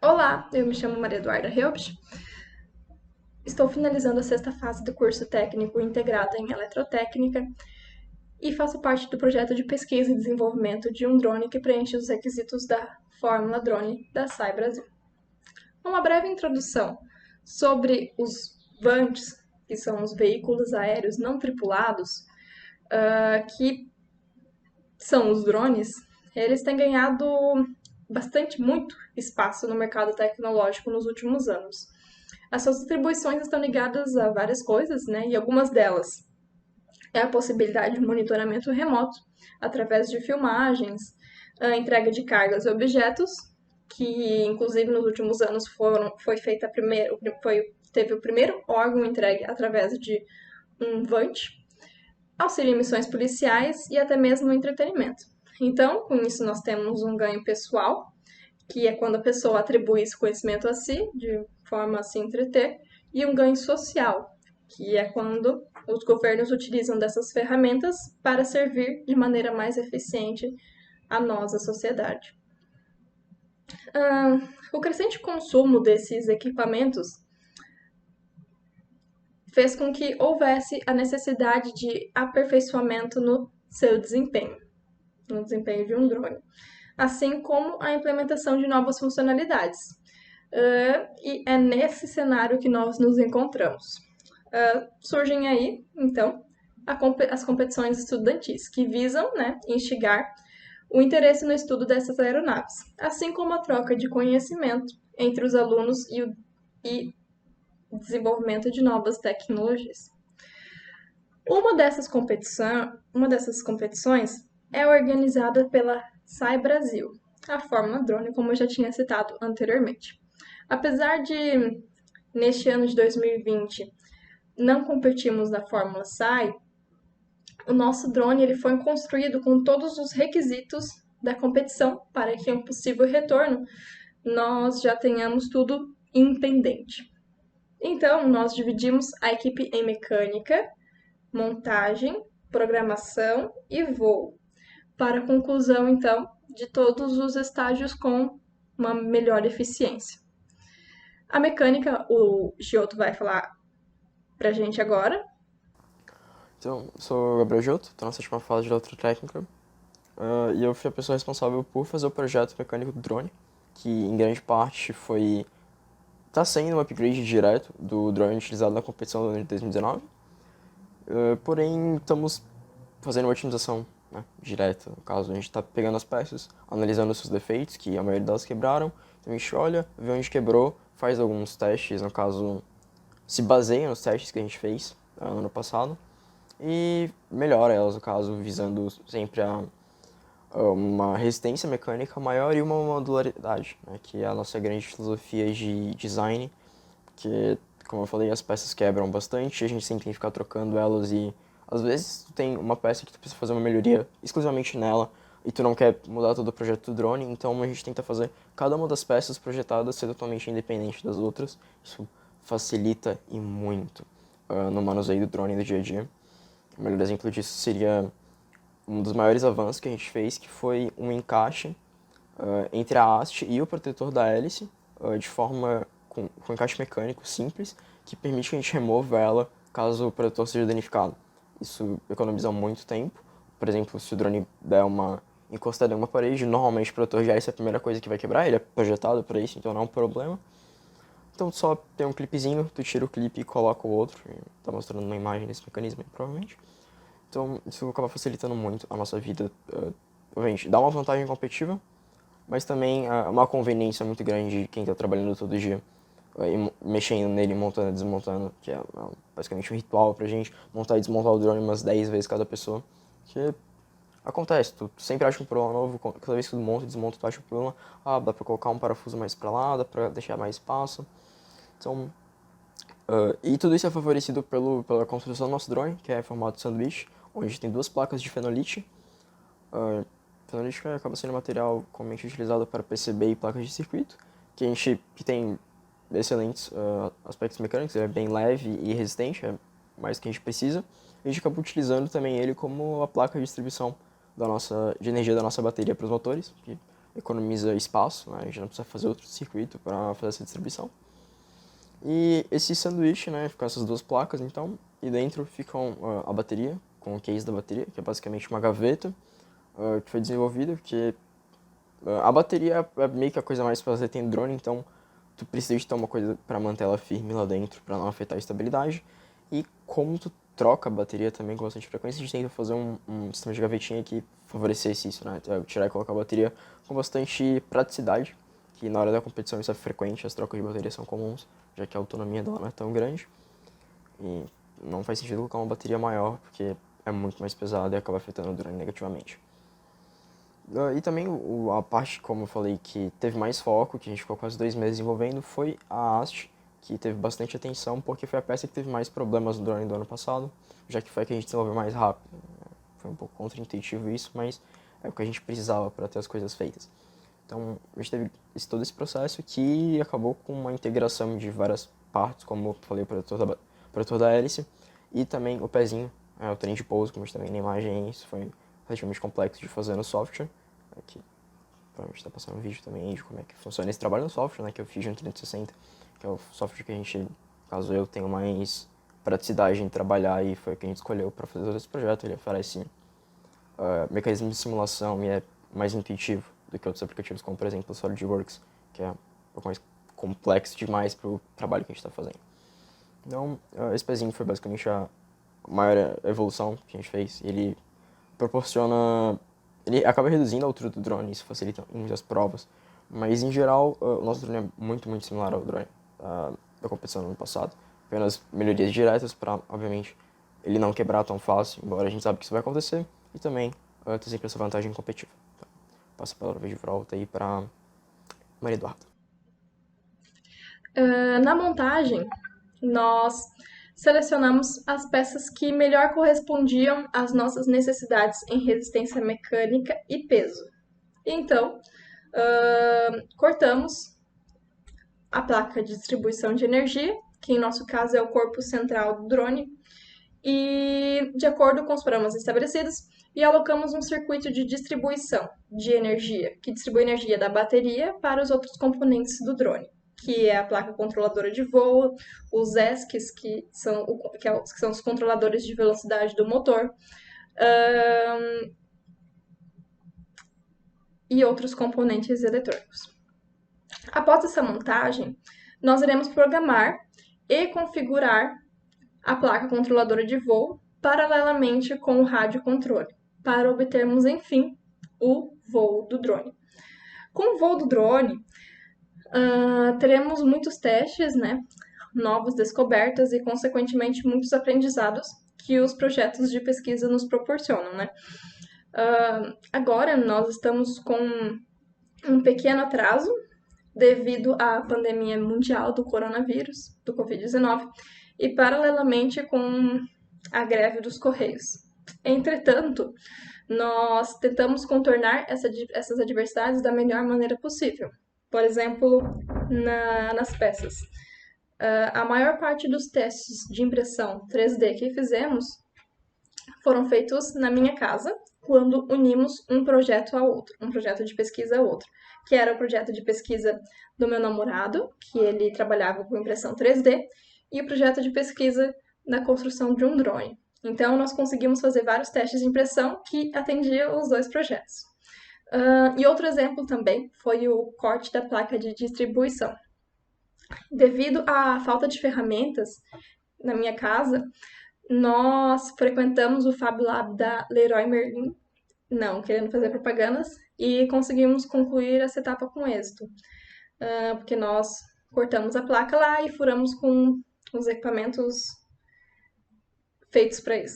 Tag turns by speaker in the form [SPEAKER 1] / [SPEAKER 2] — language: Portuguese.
[SPEAKER 1] Olá, eu me chamo Maria Eduarda Reubst. Estou finalizando a sexta fase do curso técnico integrado em eletrotécnica e faço parte do projeto de pesquisa e desenvolvimento de um drone que preenche os requisitos da Fórmula Drone da SAI Brasil. Uma breve introdução sobre os VANTs, que são os veículos aéreos não tripulados, que são os drones. Eles têm ganhado muito espaço no mercado tecnológico nos últimos anos. As suas atribuições estão ligadas a várias coisas, né? E algumas delas é a possibilidade de monitoramento remoto através de filmagens, a entrega de cargas e objetos, que inclusive nos últimos anos foi feita a primeira, teve o primeiro órgão entregue através de um VANT, auxílio em missões policiais e até mesmo entretenimento. Então, com isso nós temos um ganho pessoal, que é quando a pessoa atribui esse conhecimento a si, de forma a se entreter, e um ganho social, que é quando os governos utilizam dessas ferramentas para servir de maneira mais eficiente a nós, a sociedade. O crescente consumo desses equipamentos fez com que houvesse a necessidade de aperfeiçoamento no seu desempenho, no desempenho de um drone, assim como a implementação de novas funcionalidades. E é nesse cenário que nós nos encontramos. Surgem aí, então, as competições estudantis, que visam, né, instigar o interesse no estudo dessas aeronaves, assim como a troca de conhecimento entre os alunos e desenvolvimento de novas tecnologias. Uma dessas competições é organizada pela SAI Brasil, a Fórmula Drone, como eu já tinha citado anteriormente. Apesar de, neste ano de 2020, não competirmos na Fórmula SAI, o nosso drone ele foi construído com todos os requisitos da competição para que em um possível retorno nós já tenhamos tudo independente. Então, nós dividimos a equipe em mecânica, montagem, programação e voo, para a conclusão, então, de todos os estágios com uma melhor eficiência. A mecânica, o Giotto vai falar pra gente agora.
[SPEAKER 2] Então, sou o Gabriel Giotto, estou na sétima fase de eletrotécnica, e eu fui a pessoa responsável por fazer o projeto mecânico do drone, que em grande parte está sendo um upgrade direto do drone utilizado na competição do ano de 2019, porém estamos fazendo uma otimização, né, direta. No caso, a gente está pegando as peças, analisando os seus defeitos, que a maioria delas quebraram, então a gente olha, vê onde quebrou, faz alguns testes, no caso, se baseia nos testes que a gente fez no ano passado, e melhora elas, no caso, visando sempre a uma resistência mecânica maior e uma modularidade, né, que é a nossa grande filosofia de design, que, como eu falei, as peças quebram bastante, a gente sempre tem que ficar trocando elas e, às vezes, tu tem uma peça que tu precisa fazer uma melhoria exclusivamente nela e tu não quer mudar todo o projeto do drone, então a gente tenta fazer cada uma das peças projetadas ser totalmente independente das outras. Isso facilita e muito no manuseio do drone do dia a dia. O melhor exemplo disso seria um dos maiores avanços que a gente fez, que foi um encaixe entre a haste e o protetor da hélice, de forma com encaixe mecânico simples, que permite que a gente remova ela caso o protetor seja danificado. Isso economiza muito tempo. Por exemplo, se o drone der uma encostada em uma parede, normalmente o protetor de hélice é a primeira coisa que vai quebrar, ele é projetado para isso, então não é um problema. Então só tem um clipezinho, tu tira o clipe e coloca o outro, tá mostrando uma imagem desse mecanismo aí, provavelmente. Então isso acaba facilitando muito a nossa vida. Obviamente, dá uma vantagem competitiva, mas também uma conveniência muito grande de quem está trabalhando todo dia, mexendo nele, montando e desmontando, que é basicamente um ritual pra gente, montar e desmontar o drone umas 10 vezes cada pessoa, que acontece, tu sempre acha um problema novo, cada vez que tu monta e desmonta tu acha um problema, dá pra colocar um parafuso mais pra lá, dá pra deixar mais espaço, então... e tudo isso é favorecido pela construção do nosso drone, que é formato de sanduíche, onde a gente tem duas placas de fenolite. Fenolite acaba sendo um material comumente utilizado para PCB e placas de circuito, que tem excelentes aspectos mecânicos, ele é bem leve e resistente, é mais do que a gente precisa. A gente acaba utilizando também ele como a placa de distribuição de energia da nossa bateria para os motores, que economiza espaço, né? A gente não precisa fazer outro circuito para fazer essa distribuição. E esse sanduíche, né, ficam essas duas placas, então, e dentro ficam a bateria, com o case da bateria, que é basicamente uma gaveta que foi desenvolvida, porque a bateria é meio que a coisa mais pra você ter no drone, então tu precisa de ter uma coisa para manter ela firme lá dentro, para não afetar a estabilidade. E como tu troca a bateria também com bastante frequência, a gente tenta fazer um sistema de gavetinha que favorecesse isso, né? Tirar e colocar a bateria com bastante praticidade, que na hora da competição isso é frequente, as trocas de bateria são comuns, já que a autonomia dela não é tão grande. E não faz sentido colocar uma bateria maior, porque é muito mais pesada e acaba afetando o drone negativamente. E também a parte, como eu falei, que teve mais foco, que a gente ficou quase 2 meses desenvolvendo, foi a haste, que teve bastante atenção, porque foi a peça que teve mais problemas no drone do ano passado, já que foi a que a gente desenvolveu mais rápido. Foi um pouco contra-intuitivo isso, mas é o que a gente precisava para ter as coisas feitas. Então, a gente teve todo esse processo que acabou com uma integração de várias partes, como eu falei, o protetor da hélice, e também o pezinho, o trem de pouso, como a gente também na imagem, isso foi relativamente complexo de fazer no software. Aqui, provavelmente está passando um vídeo também de como é que funciona esse trabalho no software, né, que é o Fusion 360, que é o software que a gente, caso eu tenha mais praticidade em trabalhar, e foi o que a gente escolheu para fazer todo esse projeto. Ele oferece mecanismo de simulação e é mais intuitivo do que outros aplicativos, como por exemplo o SolidWorks, que é um pouco mais complexo demais para o trabalho que a gente está fazendo. Então, esse pezinho foi basicamente a maior evolução que a gente fez. Ele proporciona... Ele acaba reduzindo a altura do drone, isso facilita em muitas provas. Mas, em geral, o nosso drone é muito, muito similar ao drone da competição do ano passado. Apenas melhorias diretas para, obviamente, ele não quebrar tão fácil, embora a gente sabe que isso vai acontecer. E também ter sempre essa vantagem competitiva. Então, passo a palavra de volta aí para Maria Eduarda.
[SPEAKER 1] Na montagem, nós selecionamos as peças que melhor correspondiam às nossas necessidades em resistência mecânica e peso. Então, cortamos a placa de distribuição de energia, que em nosso caso é o corpo central do drone, e de acordo com os parâmetros estabelecidos, e alocamos um circuito de distribuição de energia, que distribui energia da bateria para os outros componentes do drone, que é a placa controladora de voo, os ESCs, que são os controladores de velocidade do motor, e outros componentes eletrônicos. Após essa montagem, nós iremos programar e configurar a placa controladora de voo paralelamente com o rádio controle, para obtermos, enfim, o voo do drone. Com o voo do drone, teremos muitos testes, né, novas descobertas e, consequentemente, muitos aprendizados que os projetos de pesquisa nos proporcionam, né? Agora, nós estamos com um pequeno atraso devido à pandemia mundial do coronavírus, do Covid-19, e paralelamente com a greve dos Correios. Entretanto, nós tentamos contornar essas adversidades da melhor maneira possível. Por exemplo, nas peças. A maior parte dos testes de impressão 3D que fizemos foram feitos na minha casa, quando unimos um projeto ao outro, um projeto de pesquisa ao outro, que era o projeto de pesquisa do meu namorado, que ele trabalhava com impressão 3D, e o projeto de pesquisa na construção de um drone. Então, nós conseguimos fazer vários testes de impressão que atendiam os dois projetos. E outro exemplo também foi o corte da placa de distribuição. Devido à falta de ferramentas na minha casa, nós frequentamos o Fab Lab da Leroy Merlin, não querendo fazer propagandas, e conseguimos concluir essa etapa com êxito, porque nós cortamos a placa lá e furamos com os equipamentos feitos para isso.